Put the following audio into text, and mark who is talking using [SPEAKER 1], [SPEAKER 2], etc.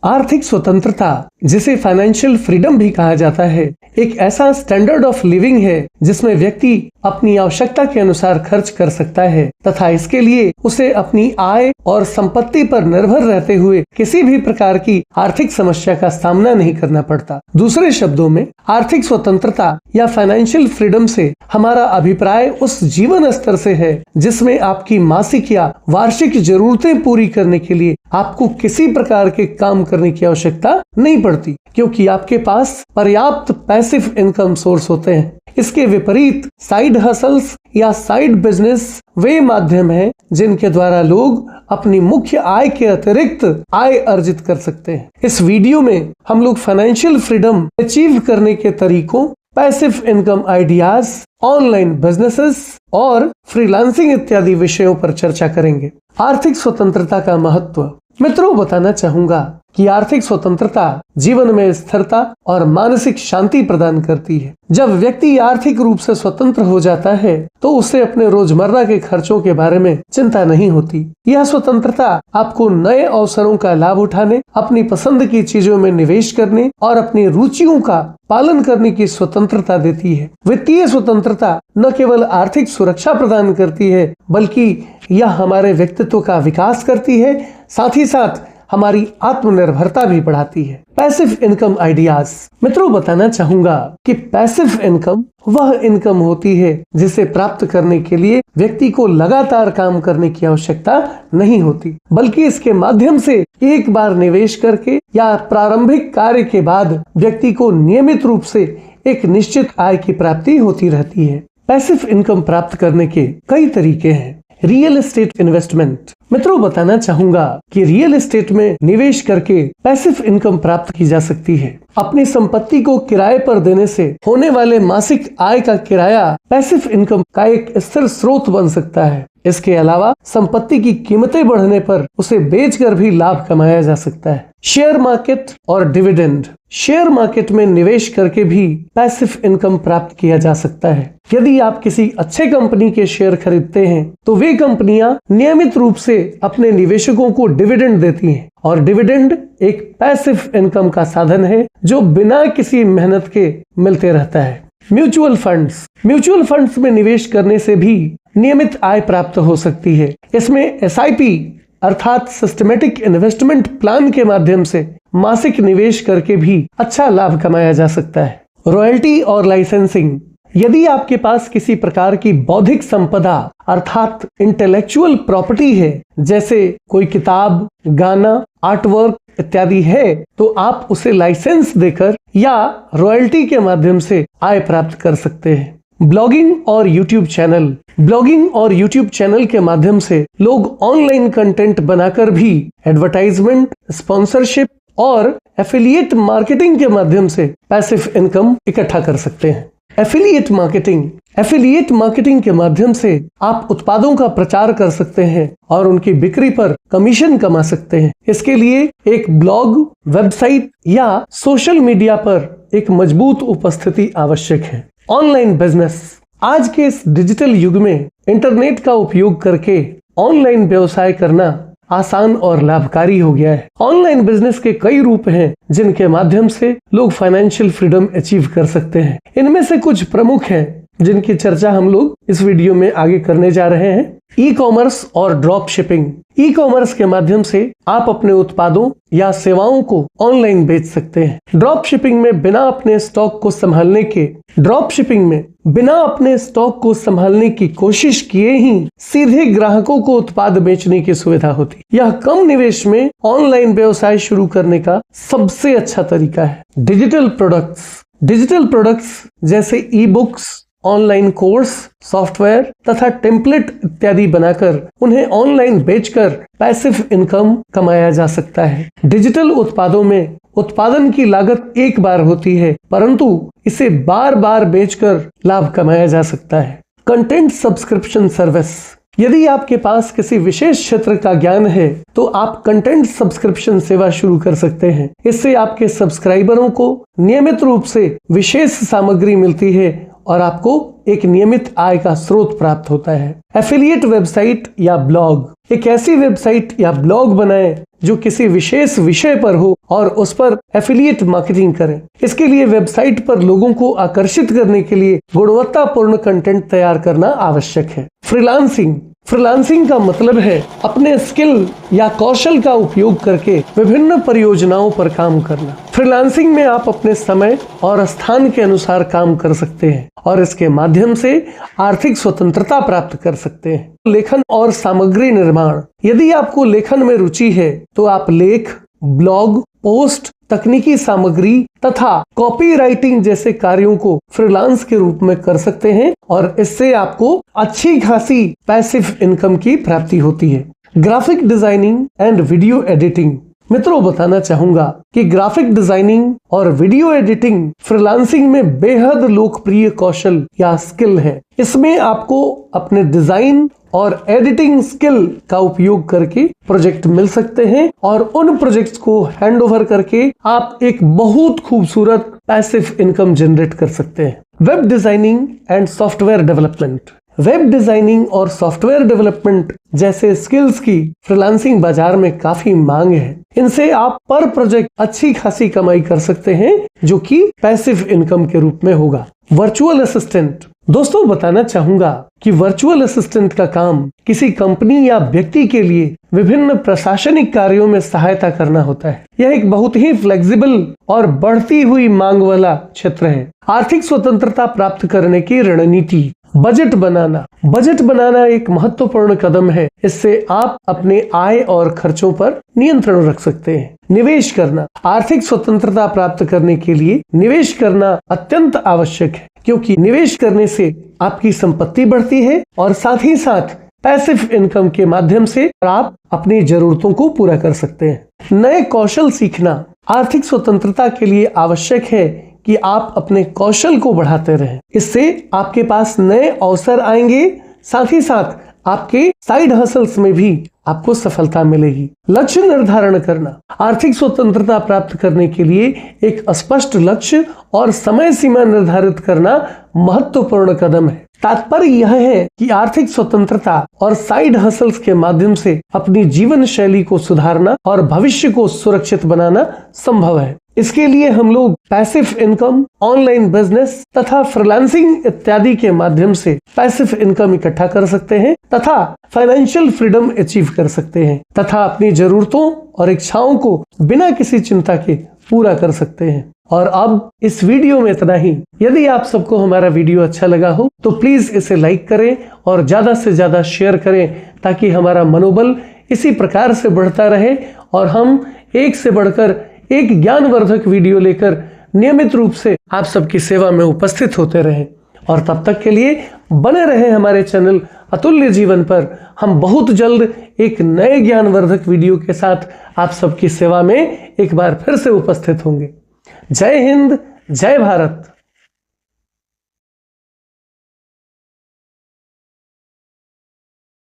[SPEAKER 1] आर्थिक स्वतंत्रता, जिसे फाइनेंशियल फ्रीडम भी कहा जाता है, एक ऐसा स्टैंडर्ड ऑफ लिविंग है जिसमें व्यक्ति अपनी आवश्यकता के अनुसार खर्च कर सकता है तथा इसके लिए उसे अपनी आय और संपत्ति पर निर्भर रहते हुए किसी भी प्रकार की आर्थिक समस्या का सामना नहीं करना पड़ता। दूसरे शब्दों में, आर्थिक स्वतंत्रता या फाइनेंशियल फ्रीडम से हमारा अभिप्राय उस जीवन स्तर से है जिसमें आपकी मासिक या वार्षिक जरूरतें पूरी करने के लिए आपको किसी प्रकार के काम करने की आवश्यकता नहीं पड़ती, क्योंकि आपके पास पर्याप्त पैसिव इनकम सोर्स होते हैं। इसके विपरीत साइड हसल्स या साइड बिजनेस वे माध्यम हैं जिनके द्वारा लोग अपनी मुख्य आय के अतिरिक्त आय अर्जित कर सकते हैं। इस वीडियो में हम लोग फाइनेंशियल फ्रीडम अचीव करने के तरीकों, passive income ideas, online businesses और फ्रीलांसिंग इत्यादि विषयों पर चर्चा करेंगे। आर्थिक स्वतंत्रता का महत्व। मित्रों, बताना चाहूंगा कि आर्थिक स्वतंत्रता जीवन में स्थिरता और मानसिक शांति प्रदान करती है। जब व्यक्ति आर्थिक रूप से स्वतंत्र हो जाता है तो उसे अपने रोजमर्रा के खर्चों के बारे में चिंता नहीं होती। यह स्वतंत्रता आपको नए अवसरों का लाभ उठाने, अपनी पसंद की चीजों में निवेश करने और अपनी रुचियों का पालन करने की स्वतंत्रता देती है। वित्तीय स्वतंत्रता न केवल आर्थिक सुरक्षा प्रदान करती है बल्कि यह हमारे व्यक्तित्व का विकास करती है, साथ ही साथ हमारी आत्मनिर्भरता भी बढ़ाती है। Passive income ideas. मित्रों, बताना चाहूंगा कि पैसिव इनकम वह इनकम होती है जिसे प्राप्त करने के लिए व्यक्ति को लगातार काम करने की आवश्यकता नहीं होती, बल्कि इसके माध्यम से एक बार निवेश करके या प्रारंभिक कार्य के बाद व्यक्ति को नियमित रूप से एक निश्चित आय की प्राप्ति होती रहती है। पैसिव इनकम प्राप्त करने के कई तरीके हैं। Real estate investment. मित्रों, बताना चाहूंगा कि रियल एस्टेट में निवेश करके पैसिव इनकम प्राप्त की जा सकती है। अपनी संपत्ति को किराए पर देने से होने वाले मासिक आय का किराया पैसिव इनकम का एक स्थिर स्रोत बन सकता है। इसके अलावा संपत्ति की कीमतें बढ़ने पर उसे बेचकर भी लाभ कमाया जा सकता है। शेयर मार्केट और डिविडेंड। शेयर मार्केट में निवेश करके भी पैसिव इनकम प्राप्त किया जा सकता है। यदि आप किसी अच्छे कंपनी के शेयर खरीदते हैं तो वे कंपनियां नियमित रूप से अपने निवेशकों को डिविडेंड देती हैं और डिविडेंड एक पैसिव इनकम का साधन है जो बिना किसी मेहनत के मिलते रहता है। Mutual funds. म्यूचुअल फंड्स में निवेश करने से भी नियमित आय प्राप्त हो सकती है। इसमें SIP अर्थात सिस्टमेटिक इन्वेस्टमेंट प्लान के माध्यम से मासिक निवेश करके भी अच्छा लाभ कमाया जा सकता है। रॉयल्टी और लाइसेंसिंग। यदि आपके पास किसी प्रकार की बौद्धिक संपदा अर्थात इंटेलेक्चुअल प्रॉपर्टी है, जैसे कोई किताब, गाना, आर्टवर्क इत्यादि है, तो आप उसे लाइसेंस देकर या रॉयल्टी के माध्यम से आय प्राप्त कर सकते हैं। ब्लॉगिंग और यूट्यूब चैनल। ब्लॉगिंग और यूट्यूब चैनल के माध्यम से लोग ऑनलाइन कंटेंट बनाकर भी एडवर्टाइजमेंट, स्पॉन्सरशिप और एफिलिएट मार्केटिंग के माध्यम से पैसिव इनकम इकट्ठा कर सकते हैं। Affiliate marketing. एफिलिएट मार्केटिंग के माध्यम से आप उत्पादों का प्रचार कर सकते हैं और उनकी बिक्री पर कमीशन कमा सकते हैं। इसके लिए एक ब्लॉग, वेबसाइट या सोशल मीडिया पर एक मजबूत उपस्थिति आवश्यक है। Online business. आज के इस डिजिटल युग में इंटरनेट का उपयोग करके ऑनलाइन व्यवसाय करना आसान और लाभकारी हो गया है। ऑनलाइन बिजनेस के कई रूप हैं जिनके माध्यम से लोग फाइनेंशियल फ्रीडम अचीव कर सकते हैं। इनमें से कुछ प्रमुख हैं जिनकी चर्चा हम लोग इस वीडियो में आगे करने जा रहे हैं। ई कॉमर्स और ड्रॉप शिपिंग। ई कॉमर्स के माध्यम से आप अपने उत्पादों या सेवाओं को ऑनलाइन बेच सकते हैं। ड्रॉप शिपिंग में बिना अपने स्टॉक को संभालने की कोशिश किए ही सीधे ग्राहकों को उत्पाद बेचने की सुविधा होती। यह कम निवेश में ऑनलाइन व्यवसाय शुरू करने का सबसे अच्छा तरीका है। डिजिटल प्रोडक्ट्स जैसे e books, online course, software तथा टेम्पलेट इत्यादि बनाकर उन्हें ऑनलाइन बेचकर पैसिव इनकम कमाया जा सकता है। डिजिटल उत्पादों में उत्पादन की लागत एक बार होती है, परंतु इसे बार बार बेचकर लाभ कमाया जा सकता है। Content subscription service. यदि आपके पास किसी विशेष क्षेत्र का ज्ञान है तो आप कंटेंट सब्सक्रिप्शन सेवा शुरू कर सकते हैं। इससे आपके सब्सक्राइबरों को नियमित रूप से विशेष सामग्री मिलती है और आपको एक नियमित आय का स्रोत प्राप्त होता है। एफिलिएट वेबसाइट या ब्लॉग। एक ऐसी वेबसाइट या ब्लॉग बनाएं जो किसी विशेष विषय पर हो और उस पर एफिलिएट मार्केटिंग करें। इसके लिए वेबसाइट पर लोगों को आकर्षित करने के लिए गुणवत्तापूर्ण कंटेंट तैयार करना आवश्यक है। फ्रीलांसिंग का मतलब है अपने स्किल या कौशल का उपयोग करके विभिन्न परियोजनाओं पर काम करना। फ्रीलांसिंग में आप अपने समय और स्थान के अनुसार काम कर सकते हैं और इसके माध्यम से आर्थिक स्वतंत्रता प्राप्त कर सकते हैं। लेखन और सामग्री निर्माण। यदि आपको लेखन में रुचि है तो आप लेख, ब्लॉग, पोस्ट, तकनीकी सामग्री तथा कॉपी राइटिंग जैसे कार्यों को फ्रीलांस के रूप में कर सकते हैं और इससे आपको अच्छी खासी पैसिव इनकम की प्राप्ति होती है। Graphic designing and video editing. मित्रों, बताना चाहूंगा कि ग्राफिक डिजाइनिंग और वीडियो एडिटिंग फ्रीलांसिंग में बेहद लोकप्रिय कौशल या स्किल है। इसमें आपको अपने डिजाइन और एडिटिंग स्किल का उपयोग करके प्रोजेक्ट मिल सकते हैं और उन प्रोजेक्ट्स को हैंड ओवर करके आप एक बहुत खूबसूरत पैसिव इनकम जनरेट कर सकते हैं। Web designing and software development. Web designing और सॉफ्टवेयर डेवलपमेंट जैसे स्किल्स की फ्रीलांसिंग बाजार में काफी मांग है। इनसे आप पर प्रोजेक्ट अच्छी खासी कमाई कर सकते हैं जो कि पैसिव इनकम के रूप में होगा। Virtual assistant. दोस्तों, बताना चाहूंगा कि वर्चुअल असिस्टेंट का काम किसी कंपनी या व्यक्ति के लिए विभिन्न प्रशासनिक कार्यों में सहायता करना होता है। यह एक बहुत ही फ्लेक्सिबल और बढ़ती हुई मांग वाला क्षेत्र है। आर्थिक स्वतंत्रता प्राप्त करने की रणनीति। बजट बनाना एक महत्वपूर्ण कदम है। इससे आप अपने आय और खर्चों पर नियंत्रण रख सकते हैं। निवेश करना। आर्थिक स्वतंत्रता प्राप्त करने के लिए निवेश करना अत्यंत आवश्यक है, क्योंकि निवेश करने से आपकी संपत्ति बढ़ती है और साथ ही साथ पैसिव इनकम के माध्यम से आप अपनी जरूरतों को पूरा कर सकते हैं। नए कौशल सीखना। आर्थिक स्वतंत्रता के लिए आवश्यक है कि आप अपने कौशल को बढ़ाते रहें। इससे आपके पास नए अवसर आएंगे, साथ ही साथ आपके साइड हसल्स में भी आपको सफलता मिलेगी। लक्ष्य निर्धारण करना। आर्थिक स्वतंत्रता प्राप्त करने के लिए एक स्पष्ट लक्ष्य और समय सीमा निर्धारित करना महत्वपूर्ण कदम है। तात्पर्य यह है कि आर्थिक स्वतंत्रता और साइड हसल्स के माध्यम से अपनी जीवन शैली को सुधारना और भविष्य को सुरक्षित बनाना संभव है। इसके लिए हम लोग पैसिव इनकम, ऑनलाइन बिजनेस तथा फ्रीलांसिंग इत्यादि के माध्यम से पैसिव इनकम इकट्ठा कर सकते हैं तथा फाइनेंशियल फ्रीडम अचीव कर सकते हैं तथा अपनी जरूरतों और इच्छाओं को बिना किसी चिंता के पूरा कर सकते हैं। और अब इस वीडियो में इतना ही। यदि आप सबको हमारा वीडियो अच्छा लगा हो तो प्लीज इसे लाइक करें और ज्यादा से ज्यादा शेयर करें, ताकि हमारा मनोबल इसी प्रकार से बढ़ता रहे और हम एक से बढ़कर एक ज्ञानवर्धक वीडियो लेकर नियमित रूप से आप सबकी सेवा में उपस्थित होते रहें। और तब तक के लिए बने रहे हमारे चैनल अतुल्य जीवन पर। हम बहुत जल्द एक नए ज्ञानवर्धक वीडियो के साथ आप सबकी सेवा में एक बार फिर से उपस्थित होंगे। जय हिंद, जय भारत।